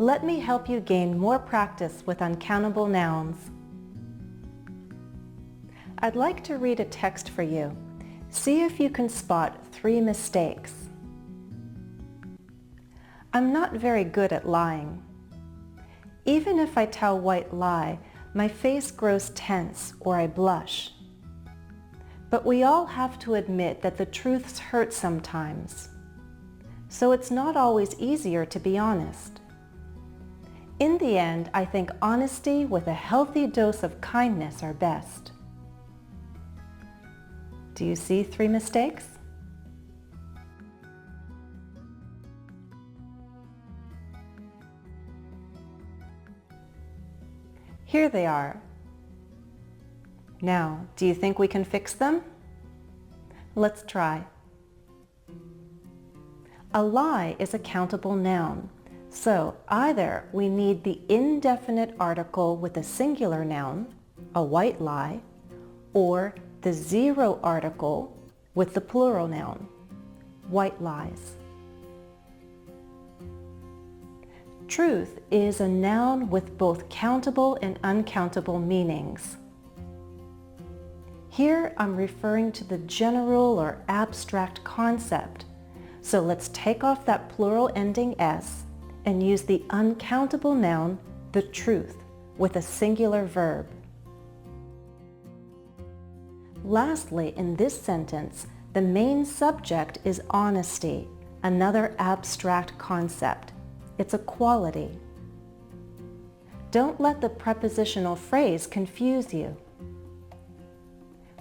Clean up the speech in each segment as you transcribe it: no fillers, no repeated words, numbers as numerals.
Let me help you gain more practice with uncountable nouns. I'd like to read a text for you. See if you can spot 3 mistakes. I'm not very good at lying. Even if I tell white lie, my face grows tense or I blush. But we all have to admit that the truths hurt sometimes. So it's not always easier to be honest. In the end, I think honesty with a healthy dose of kindness are best. Do you see 3 mistakes? Here they are. Now, do you think we can fix them? Let's try. A lie is a countable noun, so either we need the indefinite article with a singular noun, a white lie, or the zero article with the plural noun, white lies. Truth is a noun with both countable and uncountable meanings. Here I'm referring to the general or abstract concept, so let's take off that plural ending s and use the uncountable noun, the truth, with a singular verb. Lastly, in this sentence, the main subject is honesty, another abstract concept. It's a quality. Don't let the prepositional phrase confuse you.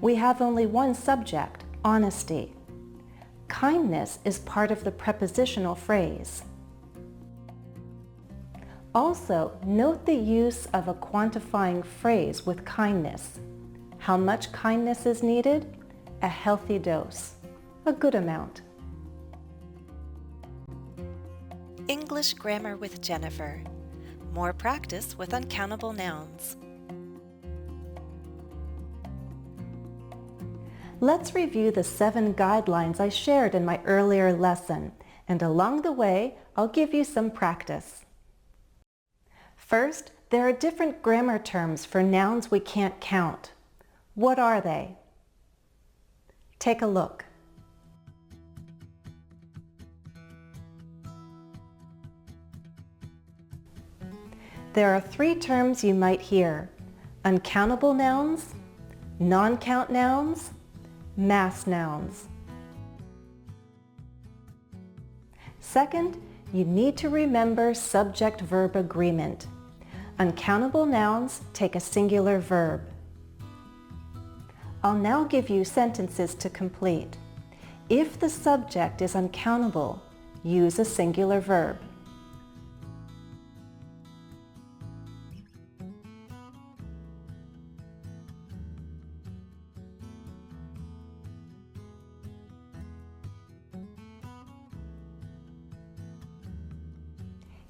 We have only one subject, honesty. Kindness is part of the prepositional phrase. Also, note the use of a quantifying phrase with kindness. How much kindness is needed? A healthy dose, a good amount. English Grammar with Jennifer. More practice with uncountable nouns. Let's review the 7 guidelines I shared in my earlier lesson, and along the way, I'll give you some practice. First, there are different grammar terms for nouns we can't count. What are they? Take a look. There are 3 terms you might hear: uncountable nouns, non-count nouns, mass nouns. Second, you need to remember subject-verb agreement. Uncountable nouns take a singular verb. I'll now give you sentences to complete. If the subject is uncountable, use a singular verb.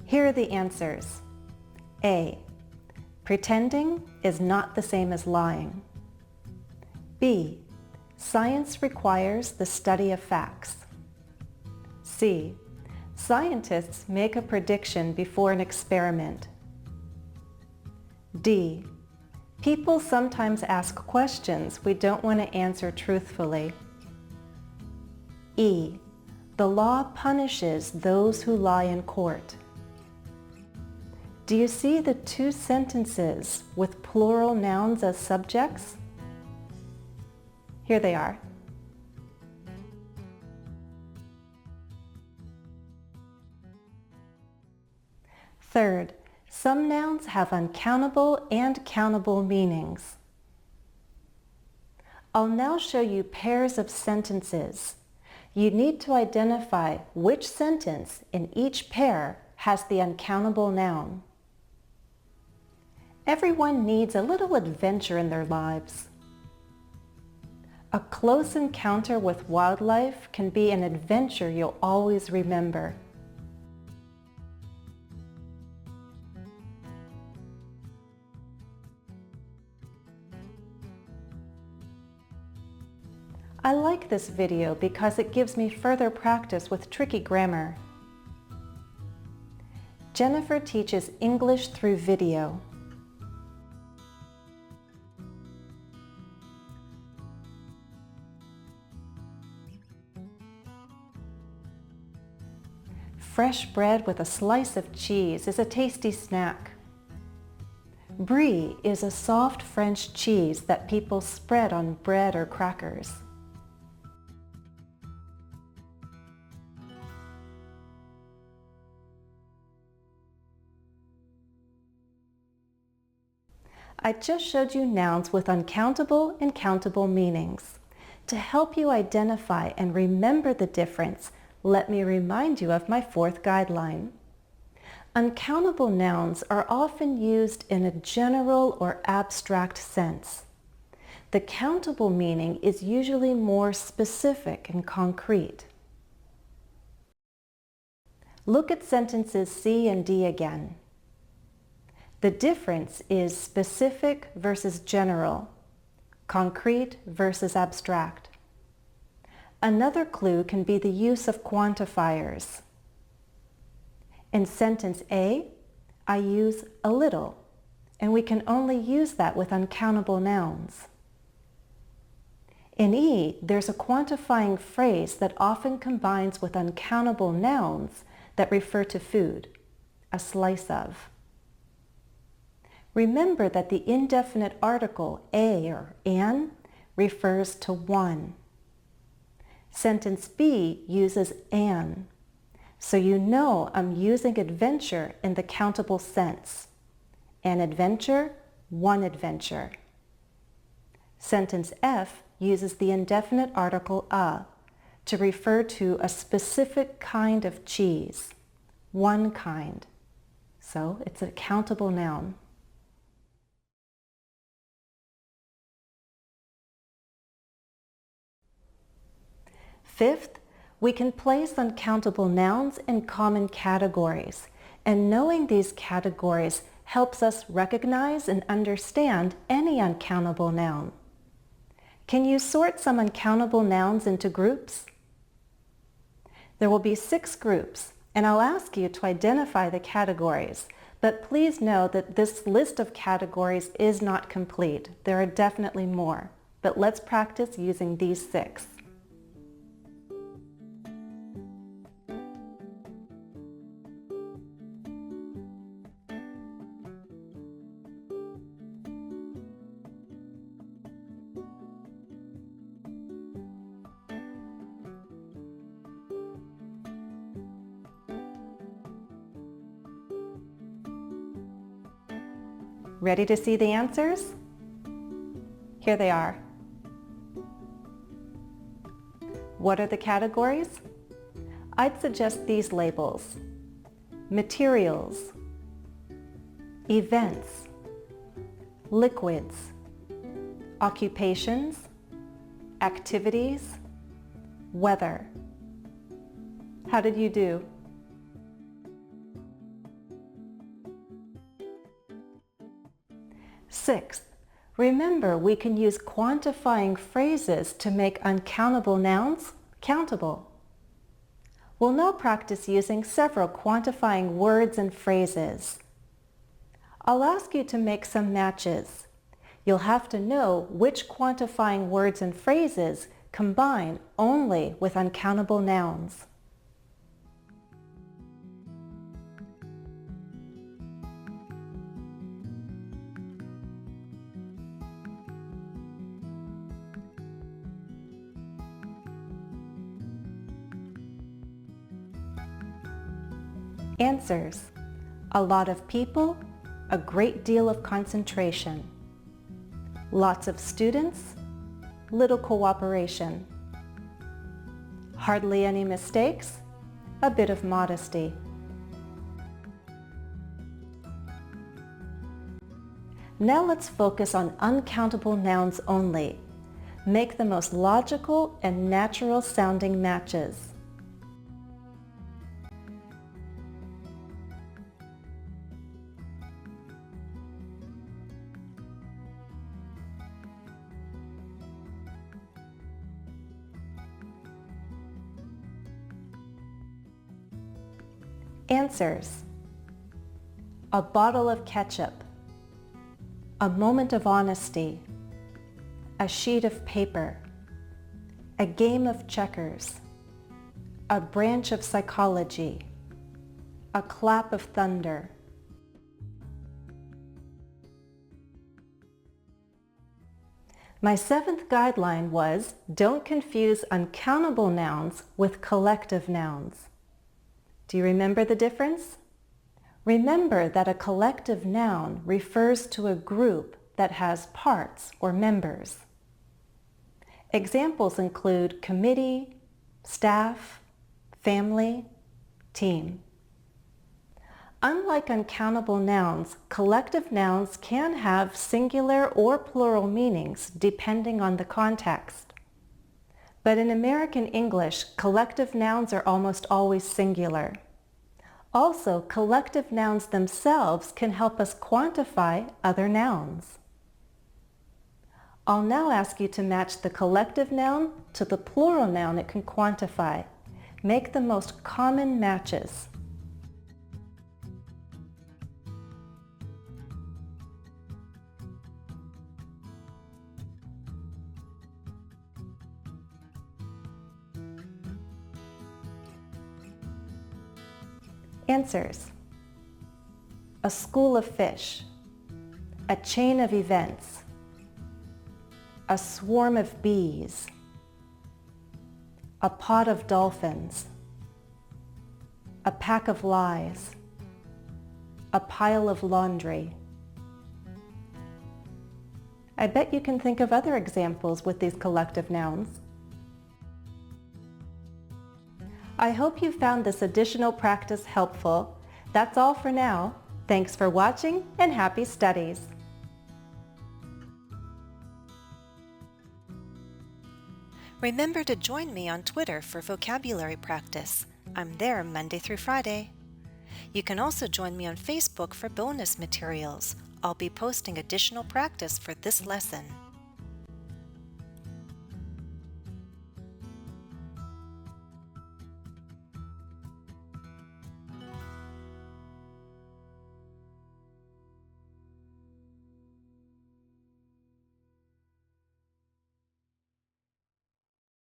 Here are the answers. A. Pretending is not the same as lying. B. Science requires the study of facts. C. Scientists make a prediction before an experiment. D. People sometimes ask questions we don't want to answer truthfully. E. The law punishes those who lie in court. Do you see the 2 sentences with plural nouns as subjects? Here they are. Third, some nouns have uncountable and countable meanings. I'll now show you pairs of sentences. You need to identify which sentence in each pair has the uncountable noun. Everyone needs a little adventure in their lives. A close encounter with wildlife can be an adventure you'll always remember. I like this video because it gives me further practice with tricky grammar. Jennifer teaches English through video. Fresh bread with a slice of cheese is a tasty snack. Brie is a soft French cheese that people spread on bread or crackers. I just showed you nouns with uncountable and countable meanings. To help you identify and remember the difference, let me remind you of my fourth guideline. Uncountable nouns are often used in a general or abstract sense. The countable meaning is usually more specific and concrete. Look at sentences C and D again. The difference is specific versus general, concrete versus abstract. Another clue can be the use of quantifiers. In sentence A, I use a little, and we can only use that with uncountable nouns. In E, there's a quantifying phrase that often combines with uncountable nouns that refer to food, a slice of. Remember that the indefinite article a or an refers to one. Sentence B uses an, so you know I'm using adventure in the countable sense. An adventure, one adventure. Sentence F uses the indefinite article a to refer to a specific kind of cheese, one kind. So it's a countable noun. Fifth, we can place uncountable nouns in common categories, and knowing these categories helps us recognize and understand any uncountable noun. Can you sort some uncountable nouns into groups? There will be 6 groups, and I'll ask you to identify the categories, but please know that this list of categories is not complete. There are definitely more, but let's practice using these 6. Ready to see the answers? Here they are. What are the categories? I'd suggest these labels: materials, events, liquids, occupations, activities, weather. How did you do? Sixth, remember we can use quantifying phrases to make uncountable nouns countable. We'll now practice using several quantifying words and phrases. I'll ask you to make some matches. You'll have to know which quantifying words and phrases combine only with uncountable nouns. Answers: a lot of people, a great deal of concentration. Lots of students, little cooperation. Hardly any mistakes, a bit of modesty. Now let's focus on uncountable nouns only. Make the most logical and natural sounding matches. Answers: a bottle of ketchup, a moment of honesty, a sheet of paper, a game of checkers, a branch of psychology, a clap of thunder. My 7th guideline was, don't confuse uncountable nouns with collective nouns. Do you remember the difference? Remember that a collective noun refers to a group that has parts or members. Examples include committee, staff, family, team. Unlike uncountable nouns, collective nouns can have singular or plural meanings depending on the context. But in American English, collective nouns are almost always singular. Also, collective nouns themselves can help us quantify other nouns. I'll now ask you to match the collective noun to the plural noun it can quantify. Make the most common matches. Answers: a school of fish, a chain of events, a swarm of bees, a pod of dolphins, a pack of lies, a pile of laundry. I bet you can think of other examples with these collective nouns. I hope you found this additional practice helpful. That's all for now. Thanks for watching and happy studies! Remember to join me on Twitter for vocabulary practice. I'm there Monday through Friday. You can also join me on Facebook for bonus materials. I'll be posting additional practice for this lesson.